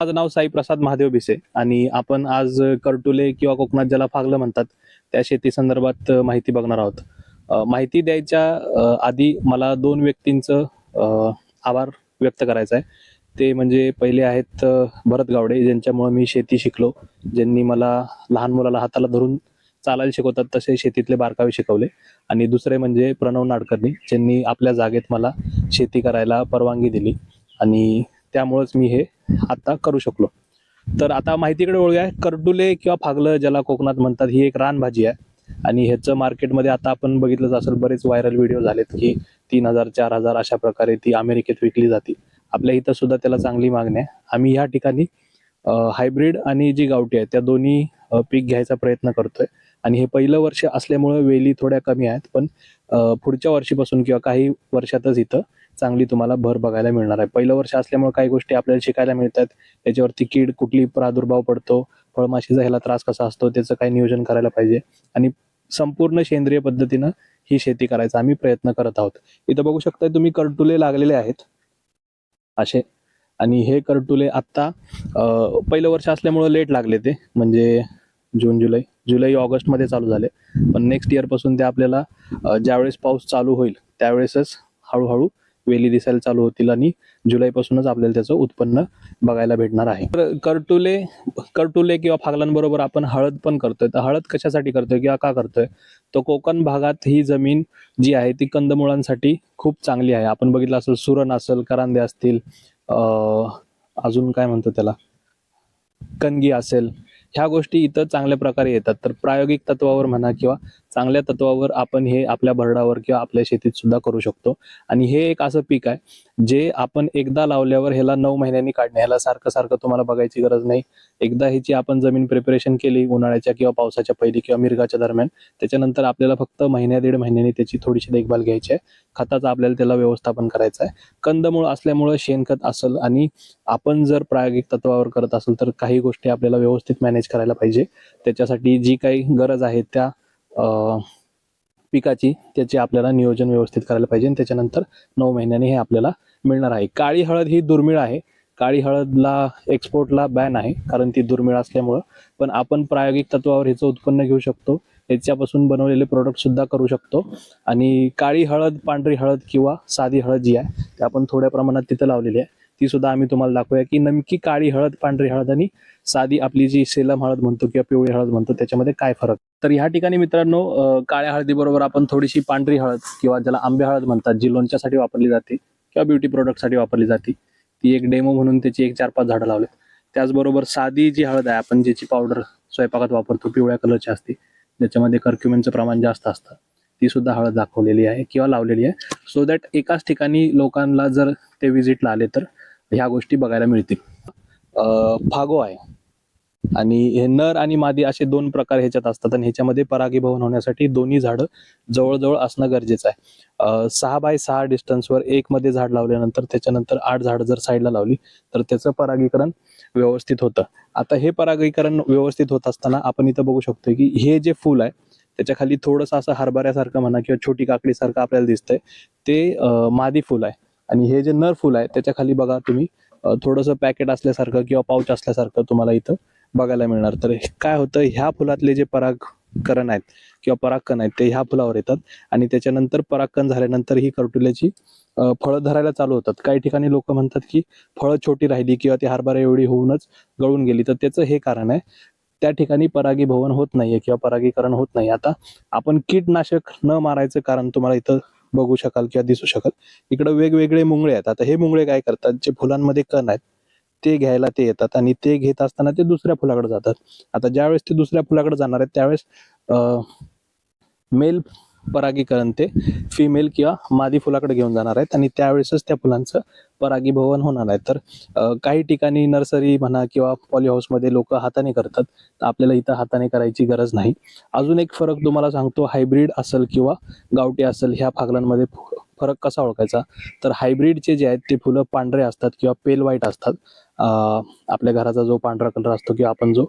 माझं नाव साई प्रसाद महादेव भिसे आणि आपण आज करटुले किंवा कोकणात ज्याला फागलं म्हणतात त्या शेती संदर्भात माहिती बघणार आहोत. माहिती द्यायच्या आधी मला दोन व्यक्तींचं आभार व्यक्त करायचा आहे. ते म्हणजे पहिले आहेत भरत गावडे, ज्यांच्यामुळे मी शेती शिकलो, ज्यांनी मला लहान मुलाला हाताला धरून चालायला शिकवतात तसे शेतीतले बारकावे शिकवले. आणि दुसरे म्हणजे प्रणव नाडकर्णी, ज्यांनी आपल्या जागेत मला शेती करायला परवानगी दिली आणि त्यामुळेच मी हे आता करू शकलो. तर आता माहितीकडे वळूया. करटुले किंवा फागलं ज्याला कोकणात म्हणतात, ही एक रानभाजी आहे आणि ह्याचं मार्केटमध्ये आता आपण बघितलंच असेल, बरेच व्हायरल व्हिडिओ झालेत की 3,000 4,000 अशा प्रकारे ती अमेरिकेत विकली जाते. आपल्या इथं सुद्धा त्याला चांगली मागणी आहे. आम्ही ह्या ठिकाणी हायब्रिड आणि जी गावठी आहे त्या दोन्ही पीक घ्यायचा प्रयत्न करतोय. आणि हे पहिलं वर्ष असल्यामुळे वेली थोड्या कमी आहेत, पण पुढच्या वर्षीपासून किंवा काही वर्षातच इथं चांगली तुम्हाला भर बघायला मिळणार आहे. पहिलं वर्ष असल्यामुळे काही गोष्टी आपल्याला शिकायला मिळतात. त्याच्यावरती कीड कुठली प्रादुर्भाव पडतो, फळमाशीचा ह्याला त्रास कसा असतो, त्याचं काही नियोजन करायला पाहिजे आणि संपूर्ण सेंद्रिय पद्धतीनं ही शेती करायचा आम्ही प्रयत्न करत आहोत. इथं बघू शकताय तुम्ही, करटुले लागलेले आहेत असे. आणि हे करटुले आत्ता पहिलं वर्ष असल्यामुळे लेट लागले, ते म्हणजे जून जुलै ऑगस्टमध्ये चालू झाले. पण नेक्स्ट इयर पासून ते आपल्याला ज्यावेळेस पाऊस चालू होईल त्यावेळेसच हळूहळू वेली दिसायला चालू होतील आणि जुलैपासूनच आपल्याला त्याचं उत्पन्न बघायला भेटणार आहे. तर करटुले किंवा फागलांबरोबर आपण हळद पण करतोय. तर हळद कशासाठी करतोय किंवा का करतोय, तर कोकण भागात ही जमीन जी आहे ती कंदमुळांसाठी खूप चांगली आहे. आपण बघितलं असेल, सुरण असेल, करांदे असतील, अजून काय म्हणतो त्याला, कणगी असेल, ह्या गोष्टी इथं चांगल्या प्रकारे येतात. तर प्रायोगिक तत्वावर म्हणा किंवा चांगल्या तत्वावर आपण हे आपल्या भरडावर किंवा आपल्या शेतीत सुद्धा करू शकतो. आणि हे एक असं पीक आहे जे आपण एकदा लावल्यावर ह्याला 9 महिन्यांनी काढणे, ह्याला सारखं सारखं तुम्हाला बघायची गरज नाही. एकदा ह्याची आपण जमीन प्रिपरेशन केली उन्हाळ्याच्या किंवा पावसाच्या पहिली किंवा मिरगाच्या दरम्यान, त्याच्यानंतर आपल्याला फक्त महिन्या दीड महिन्यांनी त्याची थोडीशी देखभाल घ्यायची आहे. खताचं आपल्याला त्याला व्यवस्थापन करायचं आहे. कंदमुळ असल्यामुळे शेणखत असेल आणि आपण जर प्रायोगिक तत्वावर करत असेल तर काही गोष्टी आपल्याला व्यवस्थित मॅनेज करायला पाहिजे. त्याच्यासाठी जी काही गरज आहे त्या पिकाची त्याचे आपल्याला नियोजन व्यवस्थित करायला पाहिजे आणि त्याच्यानंतर 9 महिन्यांनी हे आपल्याला मिळणार आहे. काळी हळद ही दुर्मिळ आहे. काळी हळदला एक्सपोर्टला बॅन आहे कारण ती दुर्मिळ असल्यामुळं, पण आपण प्रायोगिक तत्वावर ह्याचं उत्पन्न घेऊ शकतो. ह्याच्यापासून बनवलेले प्रोडक्ट सुद्धा करू शकतो. आणि काळी हळद, पांढरी हळद किंवा साधी हळद जी आहे ती आपण थोड्या प्रमाणात तिथं लावलेली आहे. ती सुद्धा आम्ही तुम्हाला दाखवूया की नेमकी काळी हळद, पांढरी हळद आणि साधी आपली जी सेलम हळद म्हणतो किंवा पिवळी हळद म्हणतो त्याच्यामध्ये काय फरक. तर ह्या ठिकाणी मित्रांनो, काळ्या हळदीबरोबर आपण थोडीशी पांढरी हळद किंवा ज्याला आंबे हळद म्हणतात, जी लोणच्यासाठी वापरली जाते किंवा ब्युटी प्रोडक्टसाठी वापरली जाते, ती एक डेमो म्हणून त्याची एक 4-5 झाडं लावले. त्याचबरोबर साधी जी हळद आहे आपण ज्याची पावडर स्वयंपाकात वापरतो, पिवळ्या कलरची असते, ज्याच्यामध्ये कर्क्युमिनचं प्रमाण जास्त असतं, ती सुद्धा हळद दाखवलेली आहे किंवा लावलेली आहे. सो दॅट एकाच ठिकाणी लोकांना जर ते व्हिजिटला आले तर ह्या गोष्टी बघायला मिळतील. फागो आहे आणि हे नर आणि मादी असे 2 प्रकार ह्याच्यात असतात आणि ह्याच्यामध्ये परागीभवन होण्यासाठी दोन्ही झाडं जवळजवळ असणं गरजेचं आहे. 6x6 डिस्टन्सवर एक मध्ये झाड लावल्यानंतर त्याच्यानंतर 8 झाडं जर साईडला लावली तर त्याचं परागीकरण व्यवस्थित होतं. आता हे परागीकरण व्यवस्थित होत असताना आपण इथं बघू शकतो की हे जे फूल आहे त्याच्या खाली थोडंसं असं हरभऱ्यासारखं म्हणा किंवा छोटी काकडीसारखं आपल्याला दिसतंय, ते मादी फूल आहे. आणि हे जे नर फूल आहे त्याच्या खाली बघा तुम्ही, थोडंसं पॅकेट असल्यासारखं किंवा पाऊच असल्यासारखं तुम्हाला इथं बघायला मिळणार. तर काय होतं, ह्या फुलातले जे परागकण आहेत किंवा परागकण आहेत ते ह्या फुलावर येतात आणि त्याच्यानंतर परागकण झाल्यानंतर ही करटुल्याची फळं धरायला चालू होतात. काही ठिकाणी लोक म्हणतात की फळं छोटी राहिली किंवा ती हरभरा एवढी होऊनच गळून गेली, तर त्याचं हे कारण आहे, त्या ठिकाणी परागीभवन होत नाहीये किंवा परागीकरण होत नाही. आता आपण कीटनाशक न मारायचं कारण तुम्हाला इथं बघू शकाल किंवा दिसू शकाल, इकडे वेगवेगळे मुंगळे आहेत. आता हे मुंगळे काय करतात, जे फुलांमध्ये कण आहेत ते घ्यायला ते येतात आणि ते घेत असताना ते दुसऱ्या फुलाकडे जातात. आता ज्यावेळेस ते दुसऱ्या फुलाकडे जाणार आहेत त्यावेळेस मेल परागीकरण ते फिमेल किंवा मादी फुलाकडे घेऊन जाणार आहेत आणि त्यावेळेसच त्या फुलांचं परागीभवन होणार आहे. तर काही ठिकाणी नर्सरी म्हणा किंवा पॉली हाऊसमध्ये लोक हाताने करतात, तर आपल्याला इथं हाताने करायची गरज नाही. अजून एक फरक तुम्हाला सांगतो, हायब्रिड असेल किंवा गावठी असेल, ह्या फागलांमध्ये फरक कसा ओळखायचा, तर हायब्रिडचे जे आहेत ते फुलं पांढरे असतात किंवा पेल व्हाईट असतात. आपल्या घराचा जो पांढरा कलर असतो किंवा आपण जो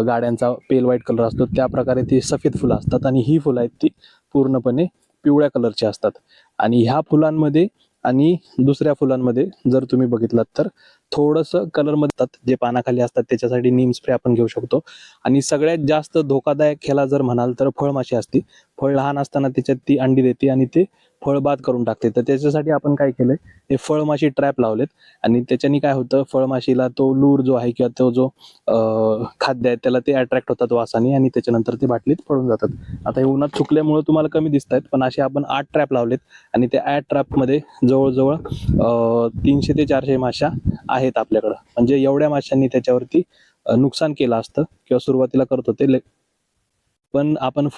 गाड्यांचा पेल व्हाईट कलर असतो त्या प्रकारे ती सफेद फुलं असतात. आणि ही फुलं आहेत ती पूर्णपणे पिवळ्या कलरची असतात. आणि ह्या फुलांमध्ये आणि दुसऱ्या फुलांमध्ये जर तुम्ही बघितलात तर थोडंसं कलरमध्ये जे पानाखाली असतात त्याच्यासाठी नीम स्प्रे आपण घेऊ शकतो. आणि सगळ्यात जास्त धोकादायक ह्याला जर म्हणाल तर फळमाशी असते. फळ लहान असताना त्याच्यात ती अंडी देते आणि ते फळ बाद करून टाकते. तर त्याच्यासाठी आपण काय केलंय, हे फळमाशी ट्रॅप लावलेत. आणि त्याच्याने काय होतं, फळमाशीला तो लूर जो आहे किंवा तो जो खाद्य आहे त्याला ते अट्रॅक्ट होतात वासाने आणि त्याच्यानंतर ते बाटलीत पडून जातात. आता हे उन्हात सुकल्यामुळे तुम्हाला कमी दिसत आहेत, पण असे आपण 8 ट्रॅप लावलेत आणि त्या 8 ट्रॅपमध्ये जवळजवळ 300 ते 400 माशा आहेत आपल्याकडं. म्हणजे एवढ्या माशांनी त्याच्यावरती नुकसान केलं असतं किंवा सुरुवातीला करत होते. पण आपण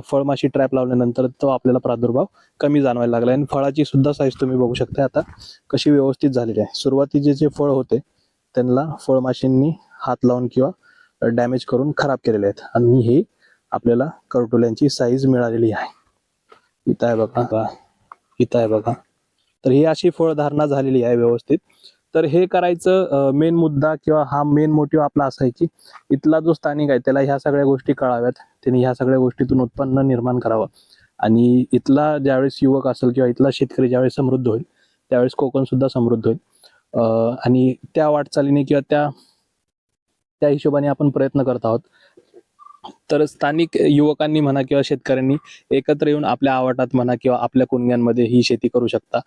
फळमाशी ट्रॅप लावल्यानंतर तो आपल्याला प्रादुर्भाव कमी जाणवायला लागला. आणि फळाची सुद्धा साईज तुम्ही बघू शकता आता कशी व्यवस्थित झालेली आहे. सुरुवातीचे जे फळ होते त्यांना फळमाशींनी हात लावून किंवा डॅमेज करून खराब केलेले आहेत. आणि हे आपल्याला करटोल्यांची साईज मिळालेली आहे. इथं आहे बघा, इथं आहे बघा. तर ही अशी फळधारणा झालेली आहे व्यवस्थित. तर हे करायचं मेन मुद्दा किंवा हा मेन मोटिव्ह आपला असा आहे की इथला जो स्थानिक आहे त्याला ह्या सगळ्या गोष्टी कळाव्यात, त्यांनी ह्या सगळ्या गोष्टीतून उत्पन्न निर्माण करावं. आणि इथला ज्यावेळेस युवक असेल किंवा इथला शेतकरी ज्यावेळेस समृद्ध होईल त्यावेळेस कोकण सुद्धा समृद्ध होईल. आणि त्या वाटचालीने किंवा त्या हिशोबाने आपण प्रयत्न करत आहोत. तर स्थानिक युवकांनी म्हणा किंवा शेतकऱ्यांनी एकत्र येऊन आपल्या आवाटात म्हणा किंवा आपल्या कुणग्यांमध्ये ही शेती करू शकता.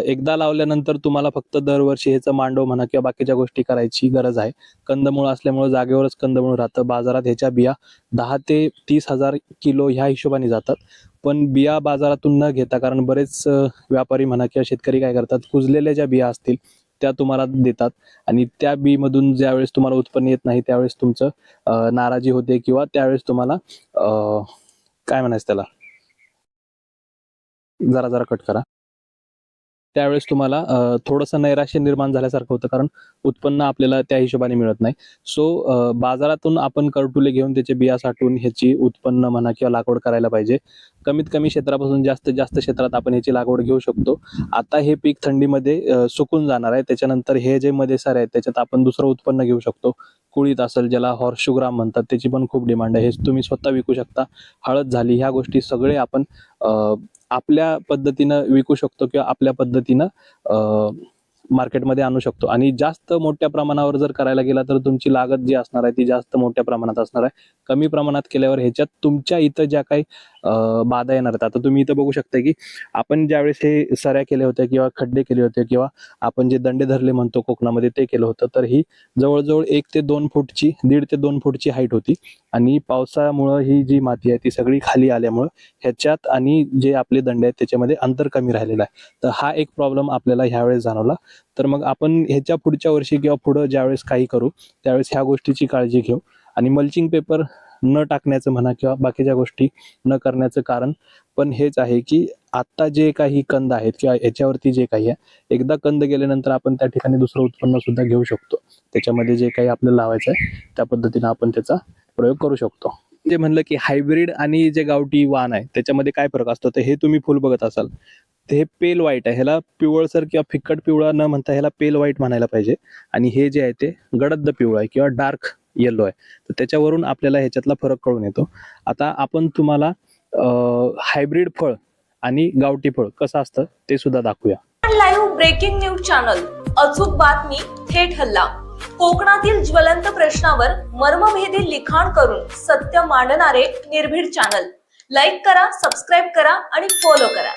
एकदा लावल्यानंतर तुम्हाला फक्त दरवर्षी ह्याचं मांडव म्हणा किंवा बाकीच्या गोष्टी करायची गरज आहे. कंदमुळ असल्यामुळे जागेवरच कंदमुळ राहतं. बाजारात ह्याच्या बिया 10 ते 30,000 किलो ह्या हिशोबाने जातात. पण बिया बाजारातून न घेता, कारण बरेच व्यापारी म्हणा किंवा शेतकरी काय करतात, कुजलेल्या ज्या बिया असतील त्या तुम्हाला देतात आणि त्या बी मधून ज्यावेळेस तुम्हाला उत्पन्न येत नाही त्यावेळेस तुमचं नाराजी होते किंवा त्यावेळेस तुम्हाला काय म्हणायचं त्याला, जरा जरा कट करा, त्यावेळेस तुम्हाला थोडंसं नैराश्य निर्माण झाल्यासारखं होतं, कारण उत्पन्न आपल्याला त्या हिशोबाने मिळत नाही. सो बाजारातून आपण करटुले घेऊन त्याचे बिया साठवून ह्याची उत्पन्न म्हणा किंवा लागवड करायला पाहिजे. कमीत कमी क्षेत्रापासून जास्तीत जास्त क्षेत्रात आपण ह्याची लागवड घेऊ शकतो. आता हे पीक थंडीमध्ये सुकून जाणार आहे. त्याच्यानंतर हे जे मदेसार आहेत त्याच्यात आपण दुसरं उत्पन्न घेऊ शकतो. कुळीत असेल, ज्याला हॉर्सशुग्राम म्हणतात, त्याची पण खूप डिमांड आहे. हे तुम्ही स्वतः विकू शकता. हळद झाली, ह्या गोष्टी सगळे आपण आपल्या पद्धतीनं विकू शकतो किंवा आपल्या पद्धतीनं मार्केटमध्ये आणू शकतो. आणि जास्त मोठ्या प्रमाणावर जर करायला गेला तर तुमची लागत जी असणार आहे ती जास्त मोठ्या प्रमाणात असणार आहे. कमी प्रमाणात केल्यावर ह्याच्यात तुमच्या इथं ज्या काही बाधा येणार आहेत, आता तुम्ही इथं बघू शकता की आपण ज्यावेळेस हे सऱ्या केल्या होत्या किंवा खड्डे केले होते किंवा आपण जे दंडे धरले म्हणतो कोकणामध्ये ते केलं होतं, तर ही जवळजवळ 1 ते 2 फूटची, 1.5 ते 2 फूटची हाईट होती. आणि पावसामुळं ही जी माती आहे ती सगळी खाली आल्यामुळं ह्याच्यात आणि जे आपले दंडे आहेत त्याच्यामध्ये अंतर कमी राहिलेलं आहे. तर हा एक प्रॉब्लेम आपल्याला ह्यावेळेस जाणवला. तर मग आपण ह्याच्या पुढच्या वर्षी किंवा पुढं ज्यावेळेस काही करू त्यावेळेस ह्या गोष्टीची काळजी घेऊ. आणि मल्चिंग पेपर न टाकण्याचं म्हणा किंवा बाकीच्या गोष्टी न करण्याचं कारण पण हेच आहे की आता जे काही कंद आहेत किंवा याच्यावरती जे काही आहे, एकदा कंद गेल्यानंतर आपण त्या ठिकाणी दुसरं उत्पन्न सुद्धा घेऊ शकतो. त्याच्यामध्ये जे काही आपल्याला लावायचं आहे त्या पद्धतीने आपण त्याचा प्रयोग करू शकतो. जे म्हणलं की हायब्रिड आणि जे गावठी वाण आहे त्याच्यामध्ये काय फरक असतो, तर हे तुम्ही फुल बघत असाल ते हे पेल व्हाईट आहे. ह्याला पिवळसर किंवा फिक्कट पिवळा न म्हणता ह्याला पेल व्हाईट म्हणायला पाहिजे. आणि हे जे आहे ते गडद पिवळा आहे किंवा डार्क येलो आहे. तर त्याच्यावरून आपल्याला ह्याच्यातला फरक कळून येतो. आता आपण तुम्हाला हायब्रिड फळ आणि गावठी फळ कसं असतं ते सुद्धा दाखवूया. लाईव्ह ब्रेकिंग न्यूज चॅनल, अचूक बातमी, थेट हल्ला. कोकणातील ज्वलंत प्रश्नावर मर्मभेदी लिखाण करून सत्य मांडणारे निर्भीड चॅनल. लाईक करा, सबस्क्राईब करा आणि फॉलो करा.